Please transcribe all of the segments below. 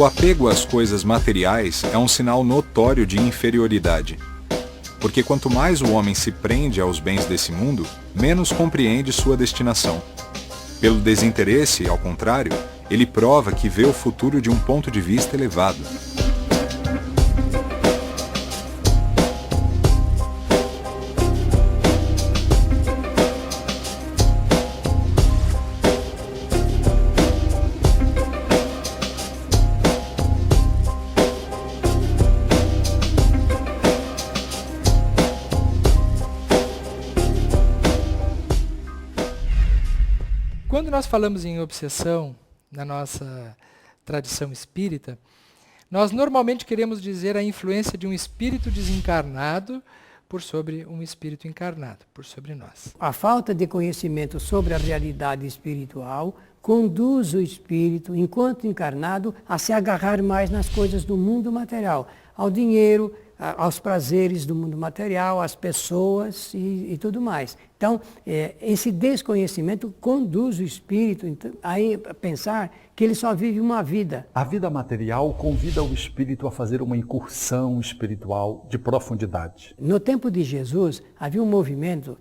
O apego às coisas materiais é um sinal notório de inferioridade. Porque quanto mais o homem se prende aos bens desse mundo, menos compreende sua destinação. Pelo desinteresse, ao contrário, ele prova que vê o futuro de um ponto de vista elevado. Quando nós falamos em obsessão, na nossa tradição espírita, nós normalmente queremos dizer a influência de um espírito desencarnado por sobre um espírito encarnado, por sobre nós. A falta de conhecimento sobre a realidade espiritual conduz o espírito, enquanto encarnado, a se agarrar mais nas coisas do mundo material, ao dinheiro, aos prazeres do mundo material, às pessoas e tudo mais. Então, esse desconhecimento conduz o espírito a pensar que ele só vive uma vida. A vida material convida o espírito a fazer uma incursão espiritual de profundidade. No tempo de Jesus, havia um movimento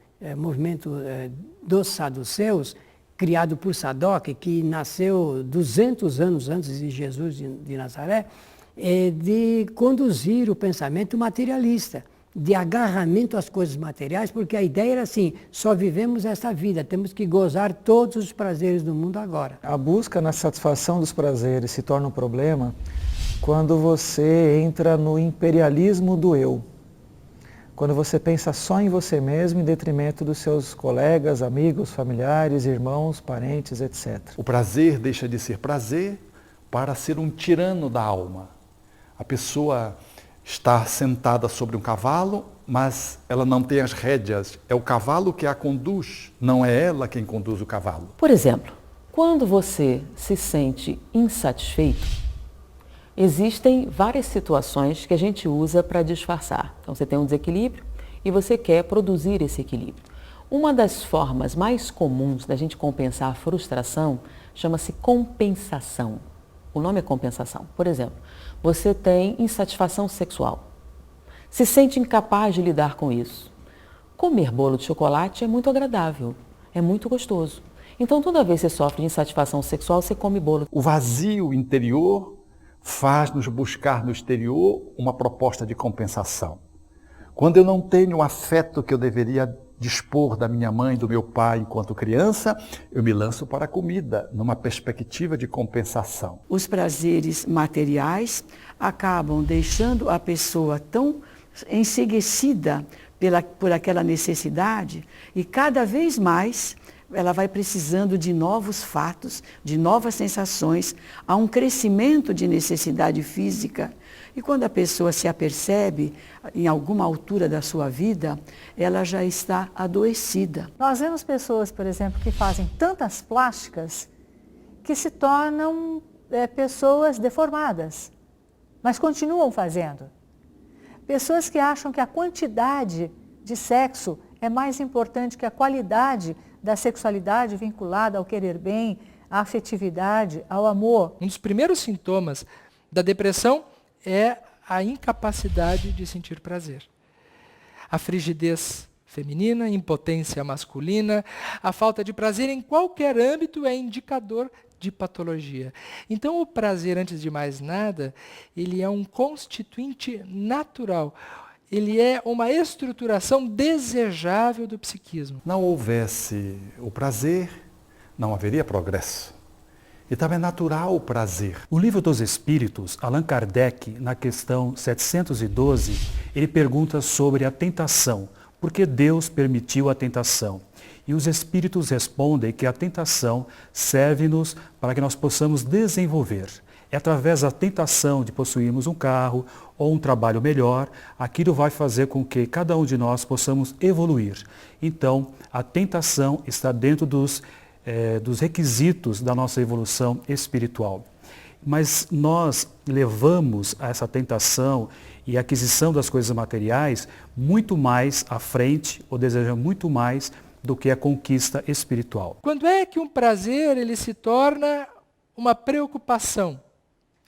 dos saduceus, criado por Sadoc, que nasceu 200 anos antes de Jesus de Nazaré, de conduzir o pensamento materialista, de agarramento às coisas materiais, porque a ideia era assim: só vivemos esta vida, temos que gozar todos os prazeres do mundo agora. A busca na satisfação dos prazeres se torna um problema quando você entra no imperialismo do eu. Quando você pensa só em você mesmo em detrimento dos seus colegas, amigos, familiares, irmãos, parentes, etc. O prazer deixa de ser prazer para ser um tirano da alma. A pessoa está sentada sobre um cavalo, mas ela não tem as rédeas. É o cavalo que a conduz, não é ela quem conduz o cavalo. Por exemplo, quando você se sente insatisfeito, existem várias situações que a gente usa para disfarçar. Então você tem um desequilíbrio e você quer produzir esse equilíbrio. Uma das formas mais comuns da gente compensar a frustração chama-se compensação. O nome é compensação. Por exemplo, você tem insatisfação sexual. Se sente incapaz de lidar com isso. Comer bolo de chocolate é muito agradável, é muito gostoso. Então toda vez que você sofre de insatisfação sexual, você come bolo. O vazio interior faz-nos buscar no exterior uma proposta de compensação. Quando eu não tenho o afeto que eu deveria dispor da minha mãe, do meu pai enquanto criança, eu me lanço para a comida, numa perspectiva de compensação. Os prazeres materiais acabam deixando a pessoa tão enseguecida por aquela necessidade e cada vez mais ela vai precisando de novos fatos, de novas sensações, há um crescimento de necessidade física. E quando a pessoa se apercebe, em alguma altura da sua vida, ela já está adoecida. Nós vemos pessoas, por exemplo, que fazem tantas plásticas que se tornam pessoas deformadas, mas continuam fazendo. Pessoas que acham que a quantidade de sexo é mais importante que a qualidade da sexualidade vinculada ao querer bem, à afetividade, ao amor. Um dos primeiros sintomas da depressão é a incapacidade de sentir prazer. A frigidez feminina, impotência masculina, a falta de prazer em qualquer âmbito é indicador de patologia. Então o prazer, antes de mais nada, ele é um constituinte natural. Ele é uma estruturação desejável do psiquismo. Não houvesse o prazer, não haveria progresso. Então é natural o prazer. O Livro dos Espíritos, Allan Kardec, na questão 712, ele pergunta sobre a tentação. Por que Deus permitiu a tentação? E os Espíritos respondem que a tentação serve-nos para que nós possamos desenvolver. É através da tentação de possuirmos um carro ou um trabalho melhor, aquilo vai fazer com que cada um de nós possamos evoluir. Então, a tentação está dentro dos requisitos da nossa evolução espiritual. Mas nós levamos a essa tentação e a aquisição das coisas materiais muito mais à frente, ou desejamos muito mais do que a conquista espiritual. Quando é que um prazer ele se torna uma preocupação?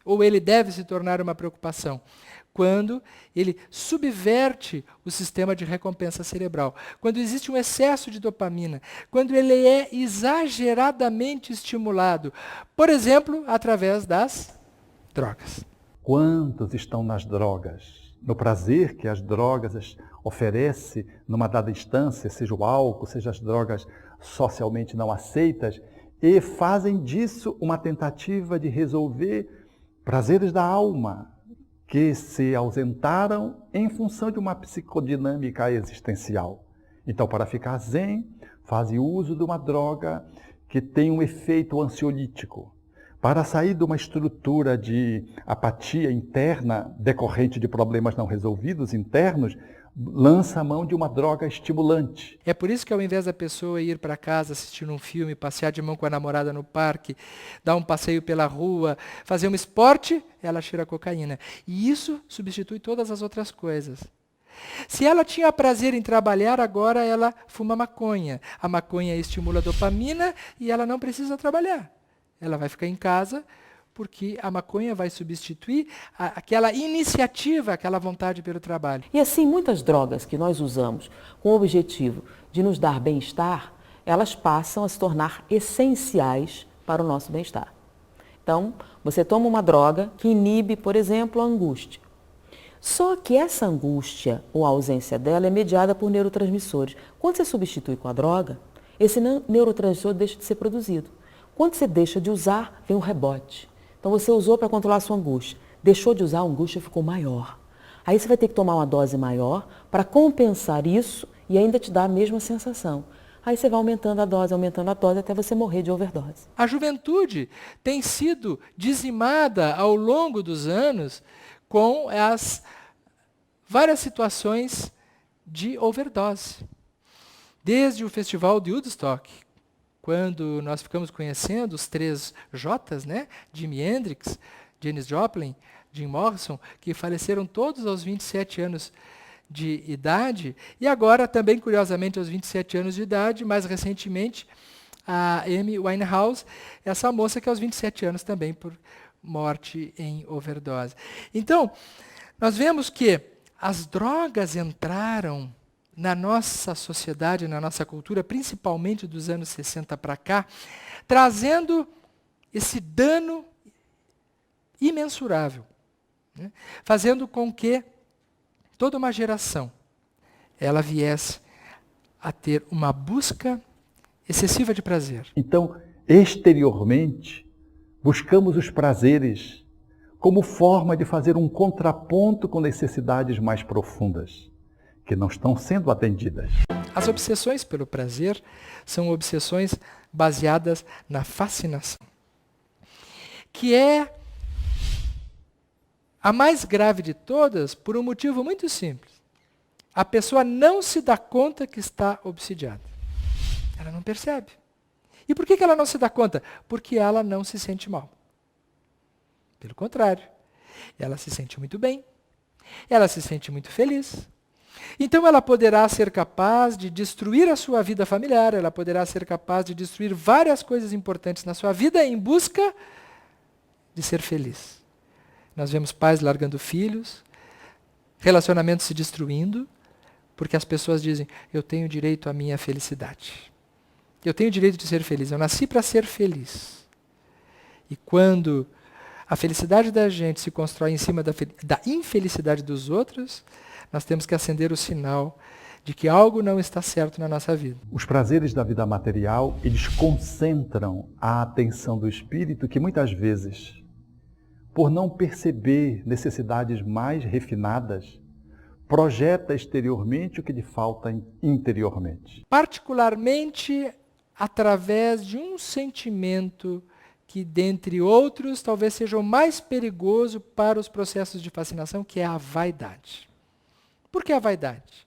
ou ele deve se tornar uma preocupação? Quando ele subverte o sistema de recompensa cerebral, quando existe um excesso de dopamina, quando ele é exageradamente estimulado, por exemplo, através das drogas. Quantos estão nas drogas? No prazer que as drogas oferecem numa dada instância, seja o álcool, seja as drogas socialmente não aceitas, e fazem disso uma tentativa de resolver prazeres da alma, que se ausentaram em função de uma psicodinâmica existencial. Então, para ficar zen, fazem uso de uma droga que tem um efeito ansiolítico. Para sair de uma estrutura de apatia interna decorrente de problemas não resolvidos internos, lança a mão de uma droga estimulante. É por isso que ao invés da pessoa ir para casa assistir um filme, passear de mão com a namorada no parque, dar um passeio pela rua, fazer um esporte, ela cheira cocaína. E isso substitui todas as outras coisas. Se ela tinha prazer em trabalhar, agora ela fuma maconha. A maconha estimula a dopamina e ela não precisa trabalhar. Ela vai ficar em casa porque a maconha vai substituir aquela iniciativa, aquela vontade pelo trabalho. E assim, muitas drogas que nós usamos com o objetivo de nos dar bem-estar, elas passam a se tornar essenciais para o nosso bem-estar. Então, você toma uma droga que inibe, por exemplo, a angústia. Só que essa angústia, ou a ausência dela, é mediada por neurotransmissores. Quando você substitui com a droga, esse neurotransmissor deixa de ser produzido. Quando você deixa de usar, vem um rebote. Então você usou para controlar a sua angústia. Deixou de usar, a angústia ficou maior. Aí você vai ter que tomar uma dose maior para compensar isso e ainda te dar a mesma sensação. Aí você vai aumentando a dose até você morrer de overdose. A juventude tem sido dizimada ao longo dos anos com as várias situações de overdose. Desde o festival de Woodstock, quando nós ficamos conhecendo os 3 J's, né? Jimi Hendrix, Janis Joplin, Jim Morrison, que faleceram todos aos 27 anos de idade, e agora também, curiosamente, aos 27 anos de idade, mais recentemente, a Amy Winehouse, essa moça que aos 27 anos também por morte em overdose. Então, nós vemos que as drogas entraram na nossa sociedade, na nossa cultura, principalmente dos anos 60 para cá, trazendo esse dano imensurável, né? Fazendo com que toda uma geração ela viesse a ter uma busca excessiva de prazer. Então, exteriormente, buscamos os prazeres como forma de fazer um contraponto com necessidades mais profundas, que não estão sendo atendidas. As obsessões pelo prazer são obsessões baseadas na fascinação, que é a mais grave de todas por um motivo muito simples. A pessoa não se dá conta que está obsidiada. Ela não percebe. E por que ela não se dá conta? Porque ela não se sente mal. Pelo contrário, ela se sente muito bem, ela se sente muito feliz. Então ela poderá ser capaz de destruir a sua vida familiar, ela poderá ser capaz de destruir várias coisas importantes na sua vida em busca de ser feliz. Nós vemos pais largando filhos, relacionamentos se destruindo, porque as pessoas dizem, eu tenho direito à minha felicidade. Eu tenho direito de ser feliz, eu nasci para ser feliz. E quando a felicidade da gente se constrói em cima da infelicidade dos outros, nós temos que acender o sinal de que algo não está certo na nossa vida. Os prazeres da vida material, eles concentram a atenção do espírito que muitas vezes, por não perceber necessidades mais refinadas, projeta exteriormente o que lhe falta interiormente. Particularmente através de um sentimento que, dentre outros, talvez seja o mais perigoso para os processos de fascinação, que é a vaidade. Por que a vaidade?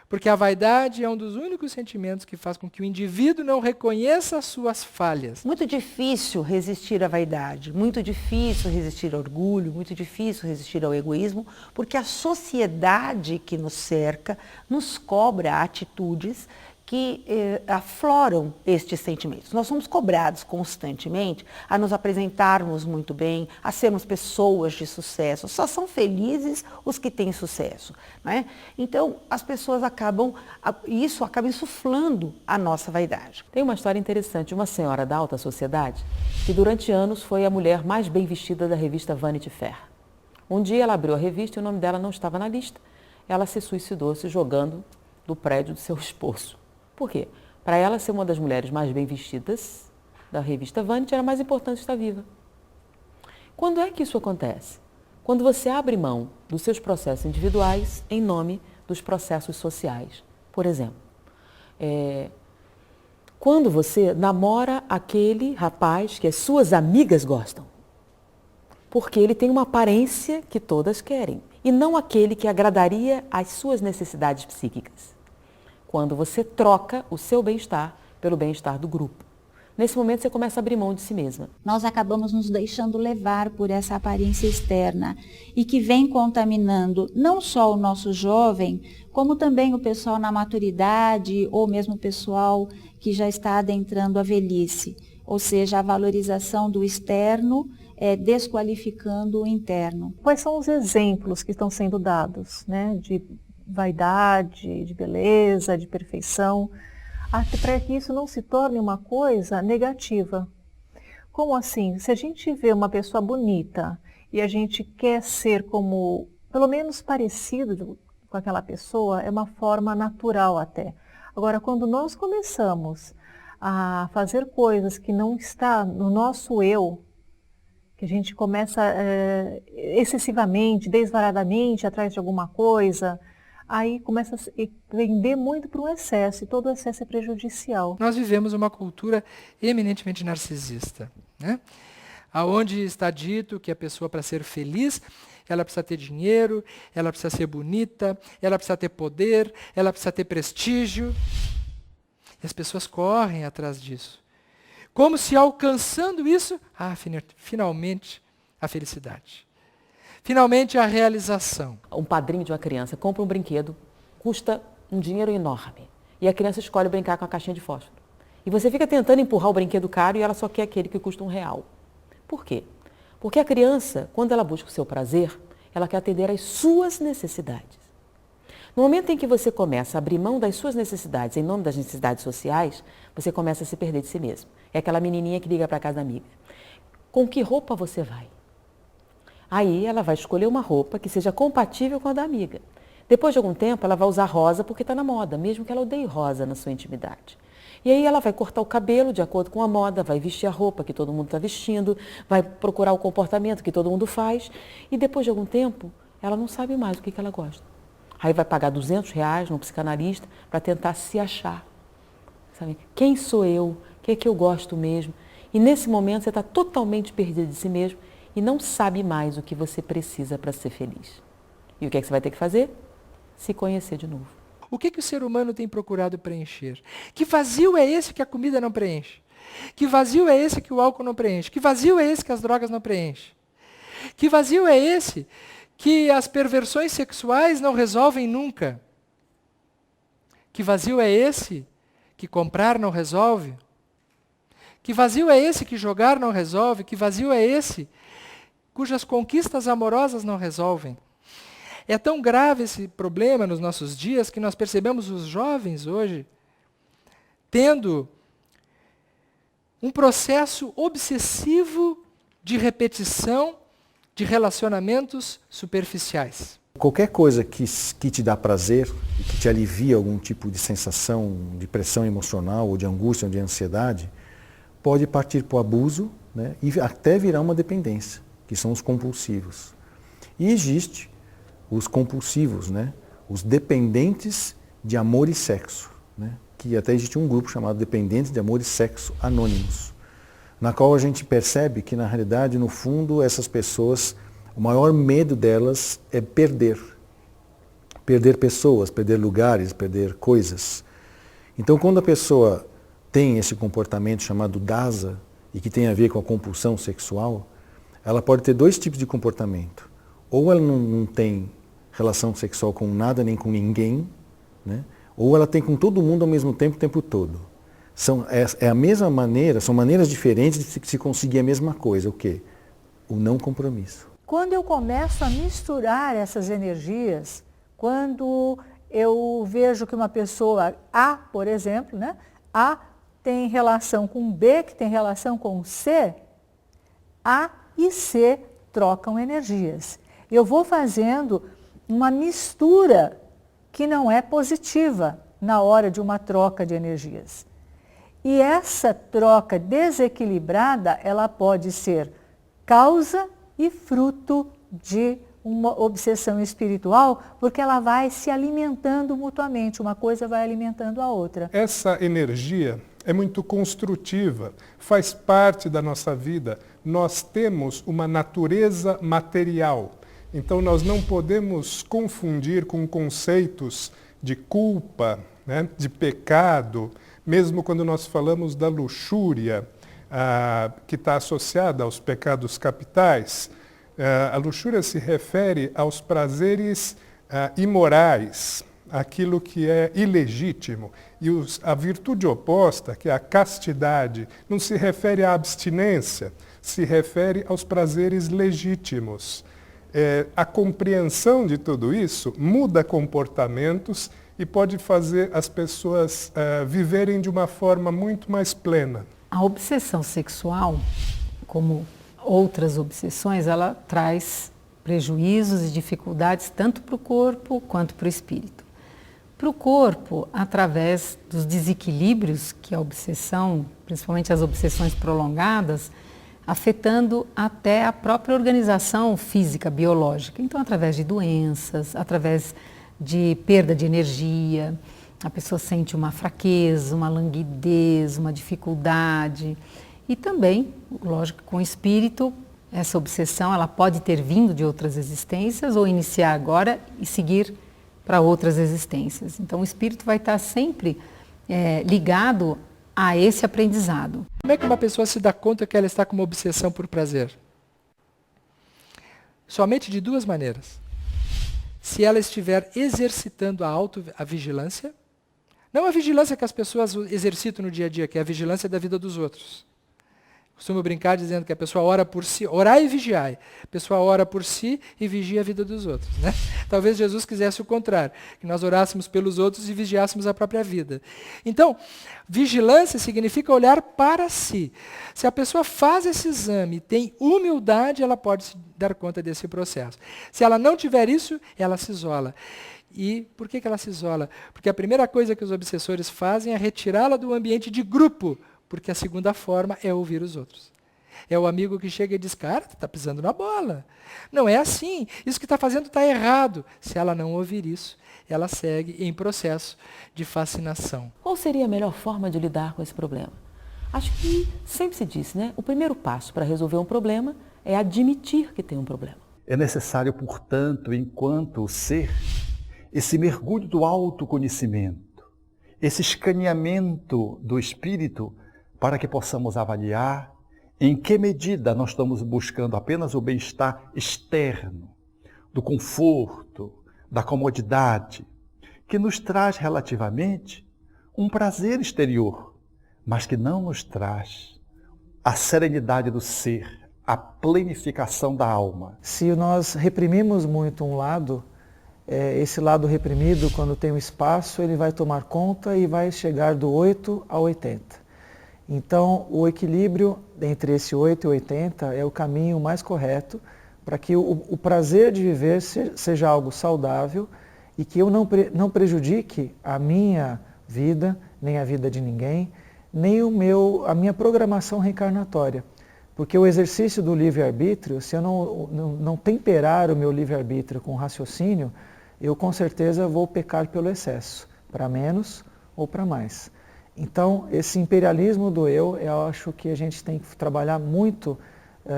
Porque a vaidade é um dos únicos sentimentos que faz com que o indivíduo não reconheça as suas falhas. Muito difícil resistir à vaidade, muito difícil resistir ao orgulho, muito difícil resistir ao egoísmo, porque a sociedade que nos cerca nos cobra atitudes que afloram estes sentimentos. Nós somos cobrados constantemente a nos apresentarmos muito bem, a sermos pessoas de sucesso. Só são felizes os que têm sucesso, não é? Então, as pessoas isso acaba insuflando a nossa vaidade. Tem uma história interessante de uma senhora da alta sociedade que durante anos foi a mulher mais bem vestida da revista Vanity Fair. Um dia ela abriu a revista e o nome dela não estava na lista. Ela se suicidou se jogando do prédio do seu esposo. Por quê? Para ela ser uma das mulheres mais bem vestidas da revista Vanity, era mais importante estar viva. Quando é que isso acontece? Quando você abre mão dos seus processos individuais em nome dos processos sociais. Por exemplo, quando você namora aquele rapaz que as suas amigas gostam, porque ele tem uma aparência que todas querem, e não aquele que agradaria às suas necessidades psíquicas. Quando você troca o seu bem-estar pelo bem-estar do grupo. Nesse momento você começa a abrir mão de si mesma. Nós acabamos nos deixando levar por essa aparência externa e que vem contaminando não só o nosso jovem, como também o pessoal na maturidade ou mesmo o pessoal que já está adentrando a velhice. Ou seja, a valorização do externo desqualificando o interno. Quais são os exemplos que estão sendo dados, né, de vaidade, de beleza, de perfeição, para que isso não se torne uma coisa negativa? Como assim? Se a gente vê uma pessoa bonita e a gente quer ser como, pelo menos parecido com aquela pessoa, é uma forma natural até. Agora, quando nós começamos a fazer coisas que não está no nosso eu, que a gente começa excessivamente, desvaradamente atrás de alguma coisa, aí começa a vender muito para um excesso, e todo excesso é prejudicial. Nós vivemos uma cultura eminentemente narcisista, né? Aonde está dito que a pessoa, para ser feliz, ela precisa ter dinheiro, ela precisa ser bonita, ela precisa ter poder, ela precisa ter prestígio. E as pessoas correm atrás disso. Como se alcançando isso, finalmente a felicidade. Finalmente a realização. Um padrinho de uma criança compra um brinquedo, custa um dinheiro enorme. E a criança escolhe brincar com a caixinha de fósforo. E você fica tentando empurrar o brinquedo caro e ela só quer aquele que custa R$1. Por quê? Porque a criança, quando ela busca o seu prazer, ela quer atender às suas necessidades. No momento em que você começa a abrir mão das suas necessidades em nome das necessidades sociais, você começa a se perder de si mesmo. É aquela menininha que liga para a casa da amiga. Com que roupa você vai? Aí ela vai escolher uma roupa que seja compatível com a da amiga. Depois de algum tempo, ela vai usar rosa porque está na moda, mesmo que ela odeie rosa na sua intimidade. E aí ela vai cortar o cabelo de acordo com a moda, vai vestir a roupa que todo mundo está vestindo, vai procurar o comportamento que todo mundo faz. E depois de algum tempo, ela não sabe mais o que ela gosta. Aí vai pagar R$200 num psicanalista para tentar se achar. Sabe? Quem sou eu? O que é que eu gosto mesmo? E nesse momento você está totalmente perdido de si mesmo e não sabe mais o que você precisa para ser feliz. E o que é que você vai ter que fazer? Se conhecer de novo. O que o ser humano tem procurado preencher? Que vazio é esse que a comida não preenche? Que vazio é esse que o álcool não preenche? Que vazio é esse que as drogas não preenchem? Que vazio é esse que as perversões sexuais não resolvem nunca? Que vazio é esse que comprar não resolve? Que vazio é esse que jogar não resolve? Que vazio é esse cujas conquistas amorosas não resolvem? É tão grave esse problema nos nossos dias que nós percebemos os jovens hoje tendo um processo obsessivo de repetição de relacionamentos superficiais. Qualquer coisa que te dá prazer, que te alivia algum tipo de sensação de pressão emocional, ou de angústia, ou de ansiedade, pode partir para o abuso, né, e até virar uma dependência, que são os compulsivos. E existe os compulsivos, né, os dependentes de amor e sexo, né, que até existe um grupo chamado Dependentes de Amor e Sexo Anônimos, na qual a gente percebe que, na realidade, no fundo, essas pessoas, o maior medo delas é perder. Perder pessoas, perder lugares, perder coisas. Então, quando a pessoa tem esse comportamento chamado DASA, e que tem a ver com a compulsão sexual, ela pode ter dois tipos de comportamento. Ou ela não tem relação sexual com nada nem com ninguém, né? ou ela tem com todo mundo ao mesmo tempo, o tempo todo. É a mesma maneira, são maneiras diferentes de se conseguir a mesma coisa. O quê? O não compromisso. Quando eu começo a misturar essas energias, quando eu vejo que uma pessoa A, por exemplo, né? A tem relação com B, que tem relação com C, A e C trocam energias. Eu vou fazendo uma mistura que não é positiva na hora de uma troca de energias. E essa troca desequilibrada, ela pode ser causa e fruto de uma obsessão espiritual, porque ela vai se alimentando mutuamente, uma coisa vai alimentando a outra. Essa energia é muito construtiva, faz parte da nossa vida. Nós temos uma natureza material, então nós não podemos confundir com conceitos de culpa, né, de pecado, mesmo quando nós falamos da luxúria, que está associada aos pecados capitais. A luxúria se refere aos prazeres imorais, aquilo que é ilegítimo. E a virtude oposta, que é a castidade, não se refere à abstinência, se refere aos prazeres legítimos. A compreensão de tudo isso muda comportamentos e pode fazer as pessoas viverem de uma forma muito mais plena. A obsessão sexual, como outras obsessões, ela traz prejuízos e dificuldades tanto para o corpo quanto para o espírito. Para o corpo, através dos desequilíbrios que a obsessão, principalmente as obsessões prolongadas, afetando até a própria organização física, biológica. Então, através de doenças, através de perda de energia, a pessoa sente uma fraqueza, uma languidez, uma dificuldade. E também, lógico, com o espírito, essa obsessão ela pode ter vindo de outras existências ou iniciar agora e seguir para outras existências. Então, o espírito vai estar sempre ligado a esse aprendizado. Como é que uma pessoa se dá conta que ela está com uma obsessão por prazer? Somente de duas maneiras. Se ela estiver exercitando a vigilância, não a vigilância que as pessoas exercitam no dia a dia, que é a vigilância da vida dos outros. Costumo brincar dizendo que a pessoa ora por si, orar e vigiar. A pessoa ora por si e vigia a vida dos outros. Né? Talvez Jesus quisesse o contrário, que nós orássemos pelos outros e vigiássemos a própria vida. Então, vigilância significa olhar para si. Se a pessoa faz esse exame, tem humildade, ela pode se dar conta desse processo. Se ela não tiver isso, ela se isola. E por que ela se isola? Porque a primeira coisa que os obsessores fazem é retirá-la do ambiente de grupo, porque a segunda forma é ouvir os outros. É o amigo que chega e diz, cara, tu está pisando na bola. Não é assim, isso que está fazendo está errado. Se ela não ouvir isso, ela segue em processo de fascinação. Qual seria a melhor forma de lidar com esse problema? Acho que sempre se diz, né? O primeiro passo para resolver um problema é admitir que tem um problema. É necessário, portanto, enquanto ser, esse mergulho do autoconhecimento, esse escaneamento do espírito, para que possamos avaliar em que medida nós estamos buscando apenas o bem-estar externo, do conforto, da comodidade, que nos traz relativamente um prazer exterior, mas que não nos traz a serenidade do ser, a plenificação da alma. Se nós reprimimos muito um lado, esse lado reprimido, quando tem um espaço, ele vai tomar conta e vai chegar do 8 ao 80. Então, o equilíbrio entre esse 8 e 80 é o caminho mais correto para que o prazer de viver seja algo saudável e que eu não prejudique a minha vida, nem a vida de ninguém, nem a minha programação reencarnatória. Porque o exercício do livre-arbítrio, se eu não temperar o meu livre-arbítrio com raciocínio, eu com certeza vou pecar pelo excesso, para menos ou para mais. Então, esse imperialismo do eu acho que a gente tem que trabalhar muito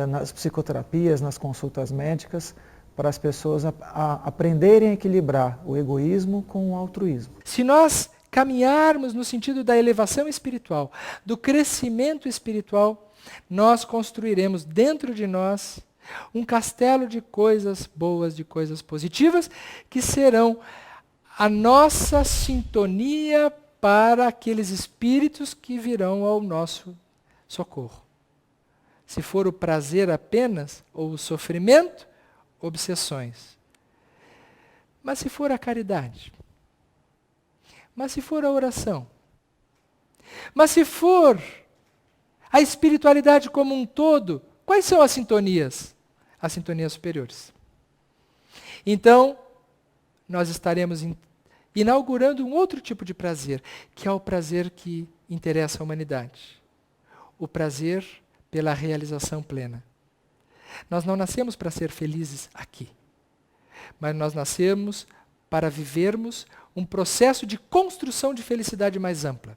nas psicoterapias, nas consultas médicas, para as pessoas aprenderem a equilibrar o egoísmo com o altruísmo. Se nós caminharmos no sentido da elevação espiritual, do crescimento espiritual, nós construiremos dentro de nós um castelo de coisas boas, de coisas positivas, que serão a nossa sintonia para aqueles espíritos que virão ao nosso socorro. Se for o prazer apenas, ou o sofrimento, obsessões. Mas se for a caridade, mas se for a oração, mas se for a espiritualidade como um todo, quais são as sintonias? As sintonias superiores. Então, nós estaremos inaugurando um outro tipo de prazer, que é o prazer que interessa a humanidade. O prazer pela realização plena. Nós não nascemos para ser felizes aqui, mas nós nascemos para vivermos um processo de construção de felicidade mais ampla,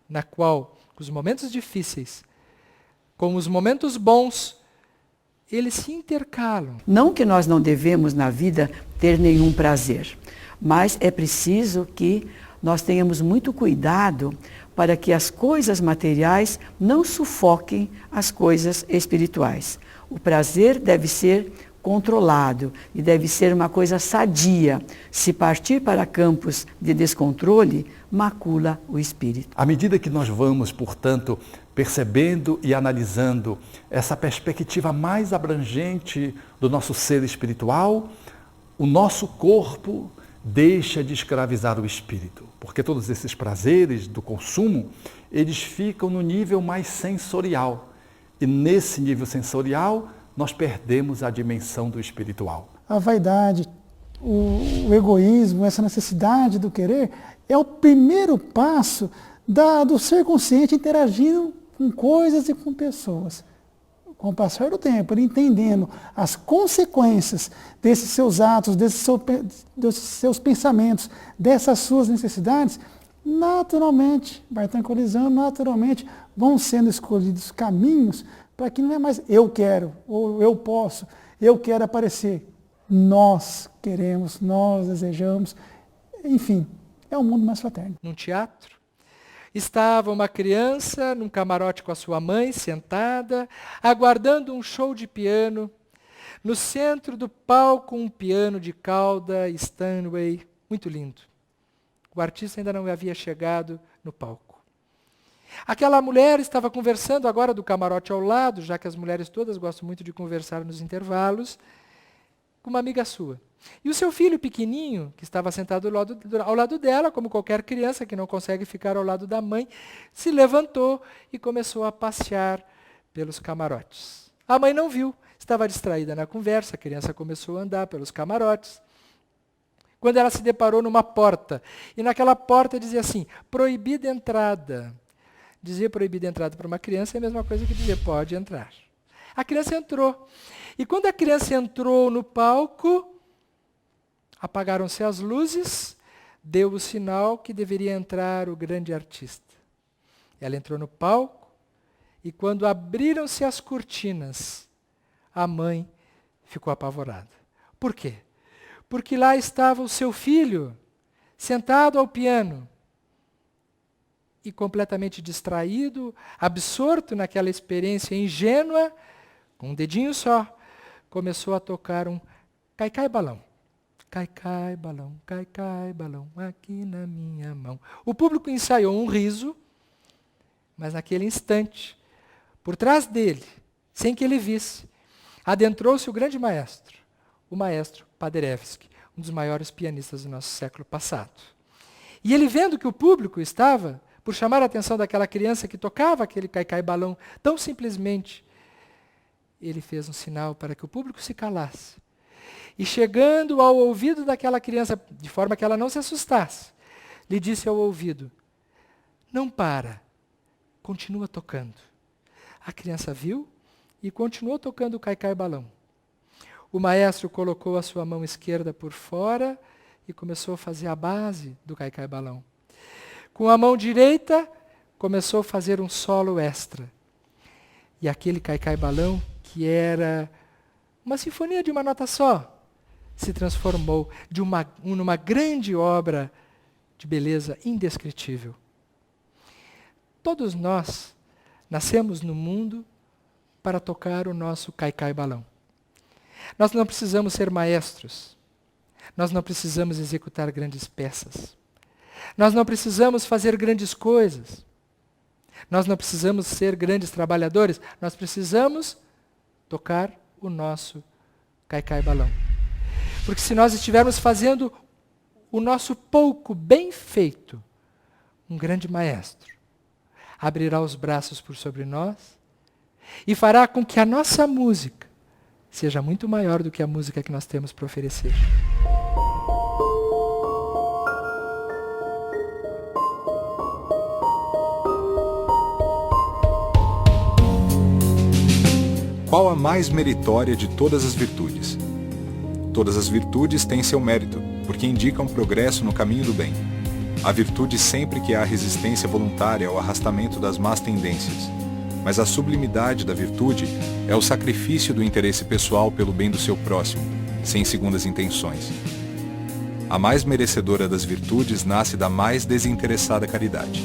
na qual os momentos difíceis, com os momentos bons, eles se intercalam. Não que nós não devemos na vida ter nenhum prazer, mas é preciso que nós tenhamos muito cuidado para que as coisas materiais não sufoquem as coisas espirituais. O prazer deve ser controlado e deve ser uma coisa sadia. Se partir para campos de descontrole, macula o espírito. À medida que nós vamos, portanto, percebendo e analisando essa perspectiva mais abrangente do nosso ser espiritual, o nosso corpo deixa de escravizar o espírito, porque todos esses prazeres do consumo, eles ficam no nível mais sensorial. E nesse nível sensorial, nós perdemos a dimensão do espiritual. A vaidade, o egoísmo, essa necessidade do querer, é o primeiro passo do ser consciente interagindo com coisas e com pessoas. Com o passar do tempo, ele entendendo as consequências desses seus atos, desses seus pensamentos, dessas suas necessidades, naturalmente vai tranquilizando, naturalmente vão sendo escolhidos caminhos para que não é mais eu quero, ou eu posso, eu quero aparecer. Nós queremos, nós desejamos, enfim, é um mundo mais fraterno. Num teatro, estava uma criança num camarote com a sua mãe, sentada, aguardando um show de piano. No centro do palco, um piano de cauda Steinway, muito lindo. O artista ainda não havia chegado no palco. Aquela mulher estava conversando agora do camarote ao lado, já que as mulheres todas gostam muito de conversar nos intervalos, com uma amiga sua. E o seu filho pequenininho, que estava sentado ao lado dela, como qualquer criança que não consegue ficar ao lado da mãe, se levantou e começou a passear pelos camarotes. A mãe não viu, estava distraída na conversa, a criança começou a andar pelos camarotes. Quando ela se deparou numa porta, e naquela porta dizia assim, proibida entrada. Dizer proibida entrada para uma criança é a mesma coisa que dizer pode entrar. A criança entrou. E quando a criança entrou no palco, apagaram-se as luzes, deu o sinal que deveria entrar o grande artista. Ela entrou no palco e quando abriram-se as cortinas, a mãe ficou apavorada. Por quê? Porque lá estava o seu filho, sentado ao piano, e completamente distraído, absorto naquela experiência ingênua, com um dedinho só, começou a tocar um cai-cai balão. Cai-cai balão, cai-cai balão, aqui na minha mão. O público ensaiou um riso, mas naquele instante, por trás dele, sem que ele visse, adentrou-se o grande maestro, o maestro Paderewski, um dos maiores pianistas do nosso século passado. E ele, vendo que o público estava por chamar a atenção daquela criança que tocava aquele cai-cai balão tão simplesmente, ele fez um sinal para que o público se calasse. E chegando ao ouvido daquela criança, de forma que ela não se assustasse, lhe disse ao ouvido, não para, continua tocando. A criança viu e continuou tocando o cai-cai balão. O maestro colocou a sua mão esquerda por fora e começou a fazer a base do cai-cai balão. Com a mão direita, começou a fazer um solo extra. E aquele cai-cai balão, que era uma sinfonia de uma nota só, se transformou numa grande obra de beleza indescritível. Todos nós nascemos no mundo para tocar o nosso cai-cai balão. Nós não precisamos ser maestros. Nós não precisamos executar grandes peças. Nós não precisamos fazer grandes coisas. Nós não precisamos ser grandes trabalhadores. Nós precisamos tocar o nosso cai-cai-balão. Porque se nós estivermos fazendo o nosso pouco bem feito, um grande maestro abrirá os braços por sobre nós e fará com que a nossa música seja muito maior do que a música que nós temos para oferecer. Qual a mais meritória de todas as virtudes? Todas as virtudes têm seu mérito, porque indicam progresso no caminho do bem. A virtude sempre que há resistência voluntária ao arrastamento das más tendências. Mas a sublimidade da virtude é o sacrifício do interesse pessoal pelo bem do seu próximo, sem segundas intenções. A mais merecedora das virtudes nasce da mais desinteressada caridade.